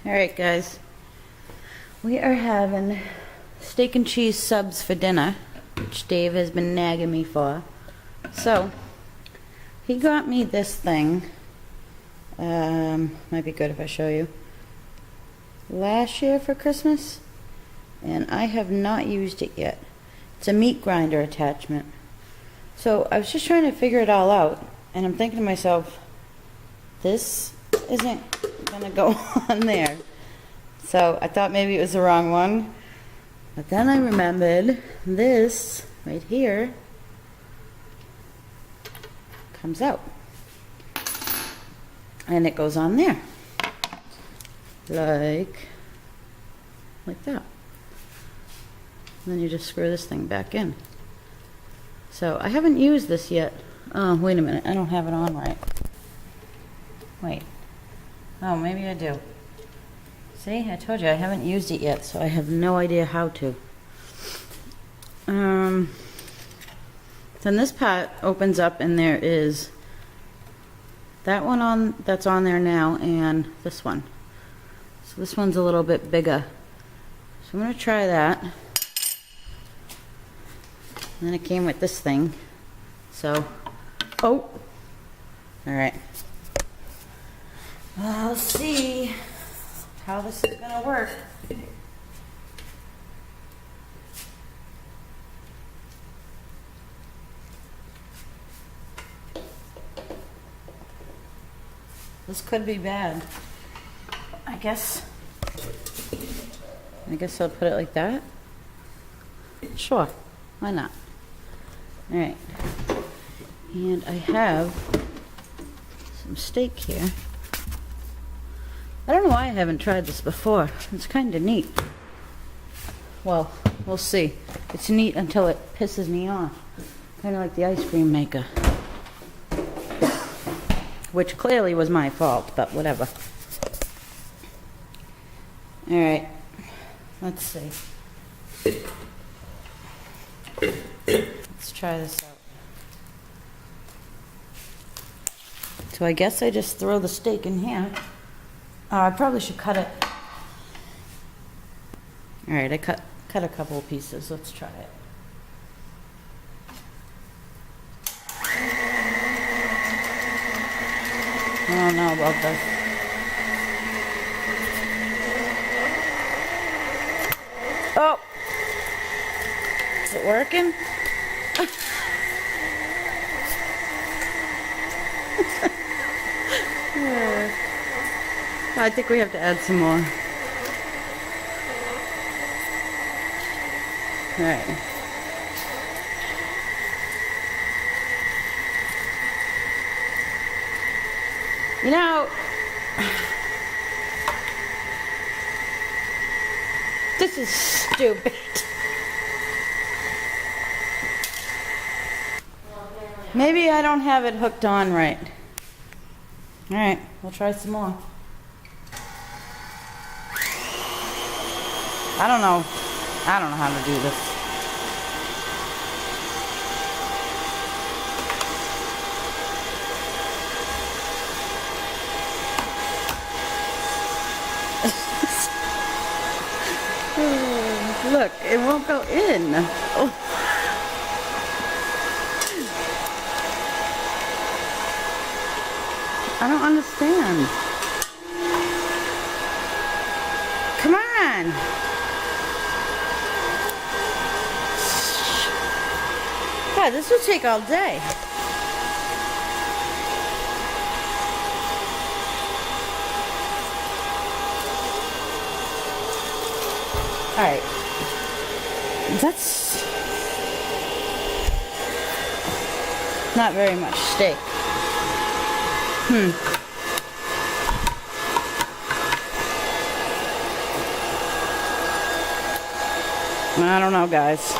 Alright guys, we are having steak and cheese subs for dinner, which Dave has been nagging me for. So, he got me this thing, might be good if I show you, last year for Christmas, and I have not used it yet. It's a meat grinder attachment. So I was just trying to figure it all out, and I'm thinking to myself, this isn't gonna go on there. So I thought maybe it was the wrong one, but then I remembered this right here comes out, and it goes on there like that. And then you just screw this thing back in. So I haven't used this yet. Oh, wait a minute, I don't have it on right. Wait. Oh, maybe I do. See, I told you I haven't used it yet, so I have no idea how to. Then this part opens up, and there is that one that's on there now, and this one. So this one's a little bit bigger. So I'm going to try that. And then it came with this thing. So, oh, all right. I'll see how this is going to work. This could be bad. I guess I'll put it like that. Sure, why not? All right. And I have some steak here. I don't know why I haven't tried this before. It's kind of neat. Well, we'll see. It's neat until it pisses me off. Kind of like the ice cream maker. Which clearly was my fault, but whatever. Alright. Let's see. Let's try this out. So I guess I just throw the steak in here. I probably should cut it. Alright, I cut a couple of pieces. Let's try it. I don't know about this. Oh! Is it working? I think we have to add some more. All right. You know, this is stupid. Maybe I don't have it hooked on right. All right, we'll try some more. I don't know how to do this. Look, it won't go in. Oh. I don't understand. Come on. God, this will take all day. All right. That's not very much steak. I don't know, guys.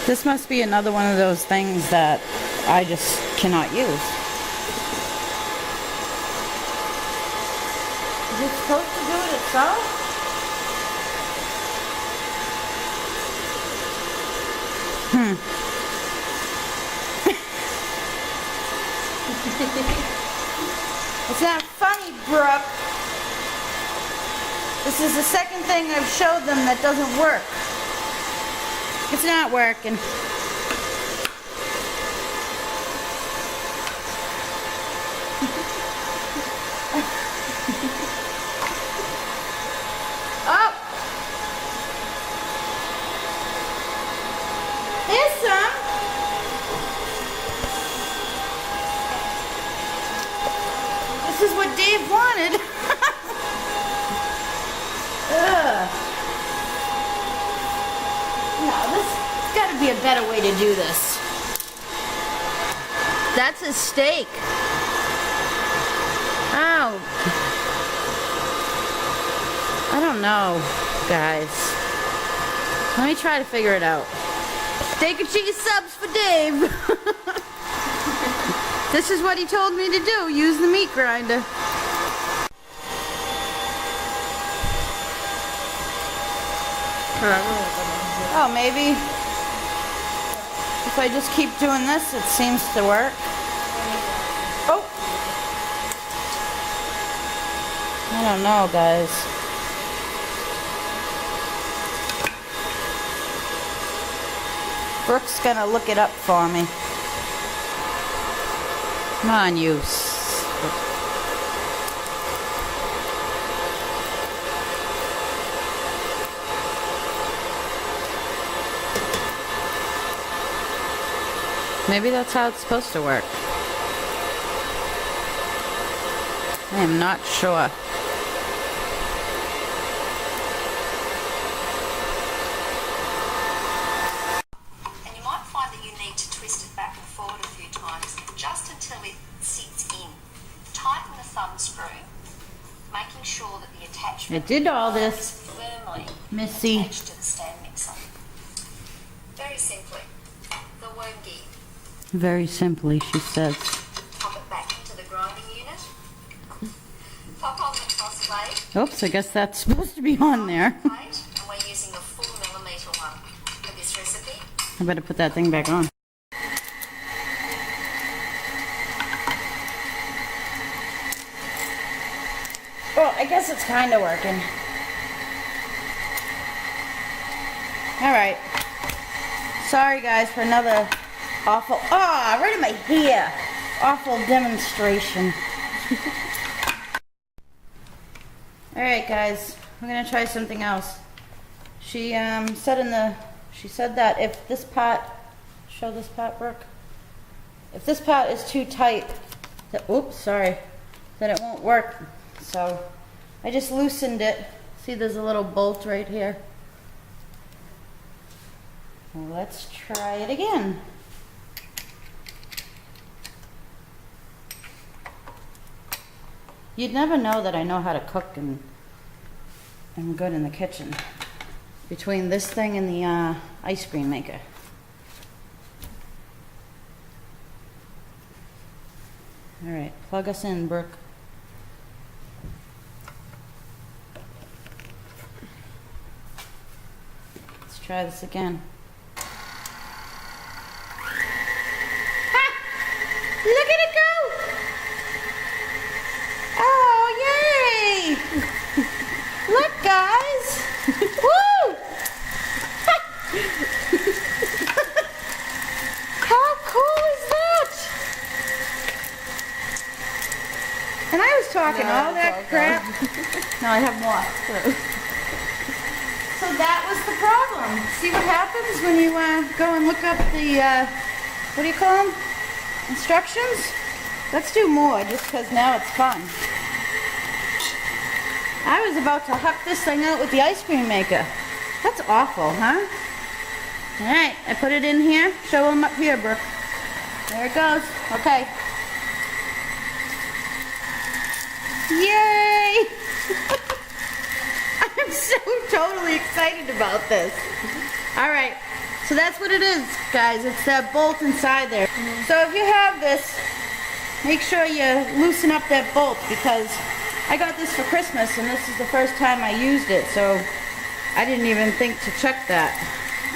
This must be another one of those things that I just cannot use. Is it supposed to do it itself? It's not funny, Brooke. This is the second thing I've showed them that doesn't work. It's not working. Oh! There's some. This is what Dave wanted. Ugh. No, there's got to be a better way to do this. That's a steak. Ow. I don't know, guys. Let me try to figure it out. Steak and cheese subs for Dave. This is what he told me to do. Use the meat grinder. Oh, maybe if I just keep doing this, it seems to work. Oh! I don't know, guys. Brooke's gonna look it up for me. Come on, you. Maybe that's how it's supposed to work. I am not sure. And you might find that you need to twist it back and forward a few times just until it sits in. Tighten the thumb screw, making sure that the attachment I did all is this, firmly Missy. attached to the stand mixer. Very simply, the worm gear. Very simply, she says. Pop it back into the grinding unit. Pop on the cross plate. Oops, I guess that's supposed to be on there. Plate, and we're using a full millimetre one for this recipe. I better put that thing back on. Well, I guess it's kind of working. All right. Sorry, guys, for another awful, right in my hair. Awful demonstration. All right, guys, we're gonna try something else. She said that if this pot, show this pot, Brooke. If this pot is too tight, then it won't work. So I just loosened it. See, there's a little bolt right here. Well, let's try it again. You'd never know that I know how to cook and I'm good in the kitchen. Between this thing and the ice cream maker. All right, plug us in, Brooke. Let's try this again. Look at it go! Oh, yay! Look, guys! Woo! How cool is that? And I was talking all that crap. No, I have more. So that was the problem. See what happens when you go and look up the, what do you call them? Instructions? Let's do more just because now it's fun. I was about to huck this thing out with the ice cream maker. That's awful, huh? Alright, I put it in here. Show them up here, Brooke. There it goes. Okay. Yay! I'm so totally excited about this. Alright, so that's what it is, guys. It's that bolt inside there. So if you have this, make sure you loosen up that bolt because I got this for Christmas and this is the first time I used it, so I didn't even think to check that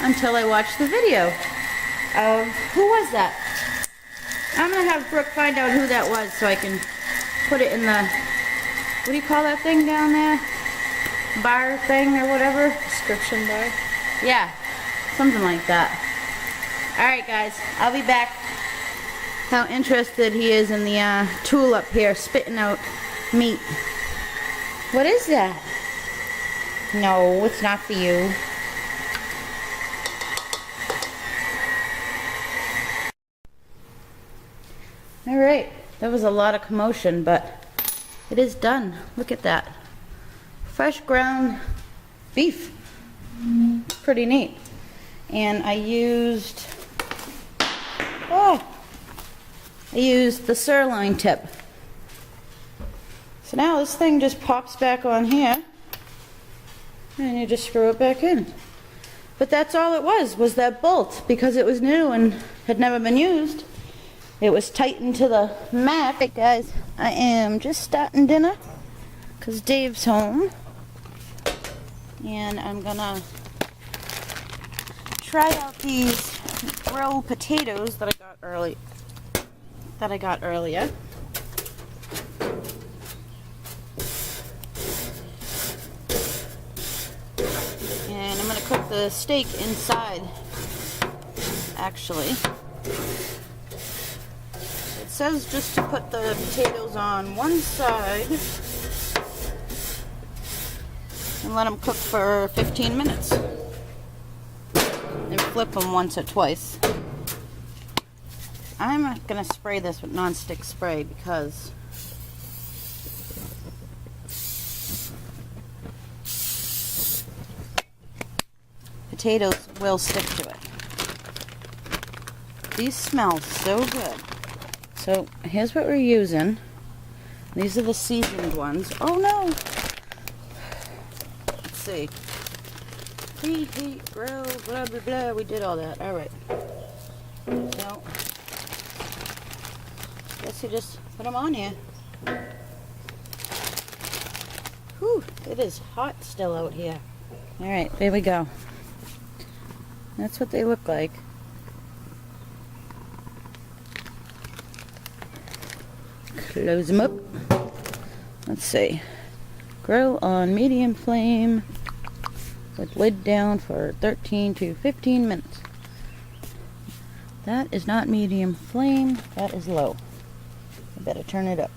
until I watched the video of, who was that? I'm going to have Brooke find out who that was so I can put it in the, what do you call that thing down there? Bar thing or whatever? Description bar. Yeah, something like that. Alright guys, I'll be back. How interested he is in the tool up here spitting out meat. What is that? No, it's not for you. Alright, that was a lot of commotion, but it is done. Look at that. Fresh ground beef. Pretty neat. And I used the sirloin tip. So now this thing just pops back on here and you just screw it back in. But that's all it was that bolt, because it was new and had never been used. It was tightened to the mat. Hey guys, I am just starting dinner because Dave's home. And I'm gonna try out these grilled potatoes that I got earlier. And I'm gonna cook the steak inside, actually. It says just to put the potatoes on one side and let them cook for 15 minutes. And flip them once or twice. I'm gonna spray this with non-stick spray because potatoes will stick to it. These smell so good. So here's what we're using. These are the seasoned ones. Oh no! Let's see. Preheat, grill, blah blah blah. We did all that. Alright. So guess you just put them on here. Whew, it is hot still out here. Alright, there we go. That's what they look like. Close them up. Let's see. Grill on medium flame with lid down for 13 to 15 minutes. That is not medium flame, that is low. I better turn it up.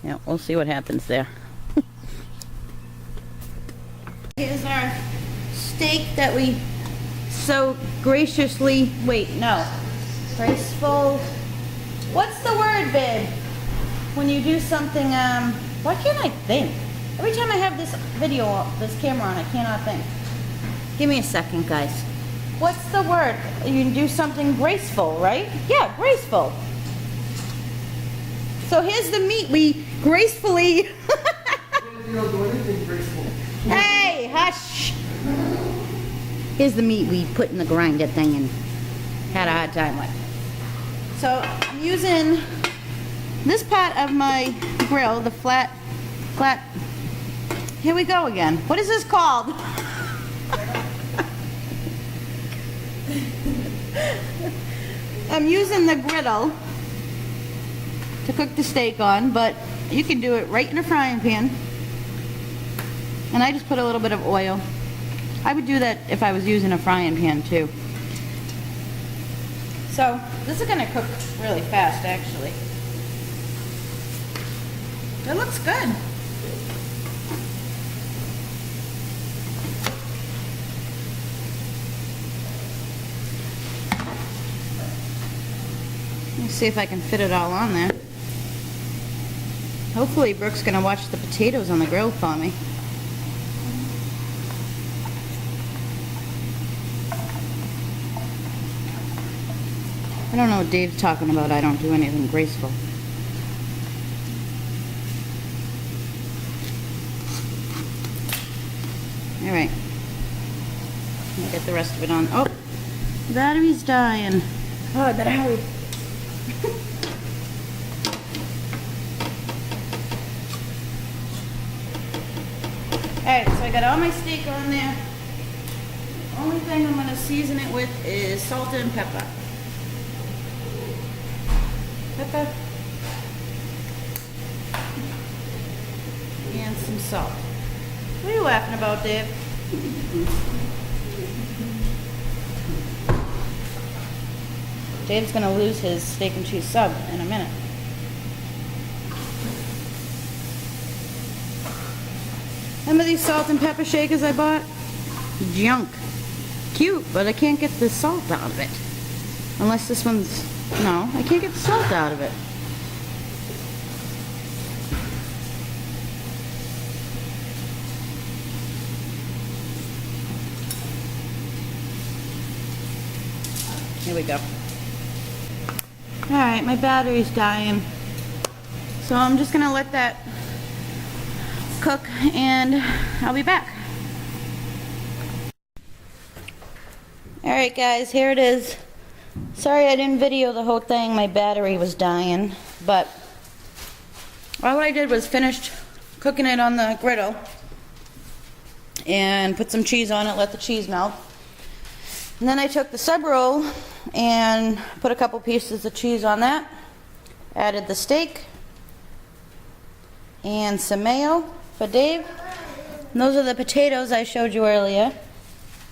Yeah, we'll see what happens there. Here's our steak that we so graciously, graceful. What's the word, babe? When you do something, why can't I think? Every time I have this this camera on, I cannot think. Give me a second, guys. What's the word? You can do something graceful, right? Yeah, graceful. So here's the meat we gracefully... You don't do anything graceful. Hey, hush! Here's the meat we put in the grinder thing and had a hard time with. So I'm using this part of my grill, the flat, here we go again. What is this called? I'm using the griddle to cook the steak on, but you can do it right in a frying pan. And I just put a little bit of oil. I would do that if I was using a frying pan too. So this is gonna cook really fast, actually. It looks good. Let me see if I can fit it all on there. Hopefully Brooke's gonna watch the potatoes on the grill for me. I don't know what Dave's talking about. I don't do anything graceful. Alright. Get the rest of it on. Oh! The battery's dying. Oh, I better hurry. Alright, so I got all my steak on there. The only thing I'm going to season it with is salt and pepper. pepper. And some salt. What are you laughing about, Dave? Dave's gonna lose his steak and cheese sub in a minute. Remember these salt and pepper shakers I bought? Junk. Cute, but I can't get the salt out of it. Unless this one's... No, I can't get the salt out of it. Here we go. Alright, my battery's dying. So I'm just gonna let that cook and I'll be back. Alright guys, here it is. Sorry I didn't video the whole thing, my battery was dying, but all I did was finished cooking it on the griddle and put some cheese on it, let the cheese melt. And then I took the sub roll and put a couple pieces of cheese on that, added the steak and some mayo for Dave. And those are the potatoes I showed you earlier.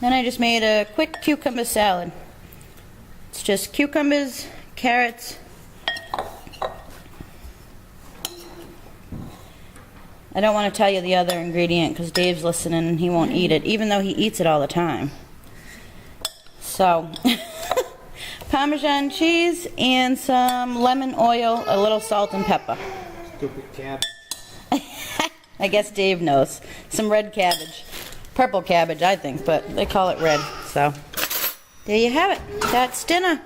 Then I just made a quick cucumber salad. It's just cucumbers, carrots, I don't want to tell you the other ingredient because Dave's listening and he won't eat it, even though he eats it all the time. So, Parmesan cheese and some lemon oil, a little salt and pepper. Stupid cat. I guess Dave knows. Some red cabbage. Purple cabbage, I think, but they call it red. So, there you have it. That's dinner.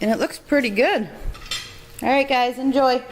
And it looks pretty good. All right, guys, enjoy.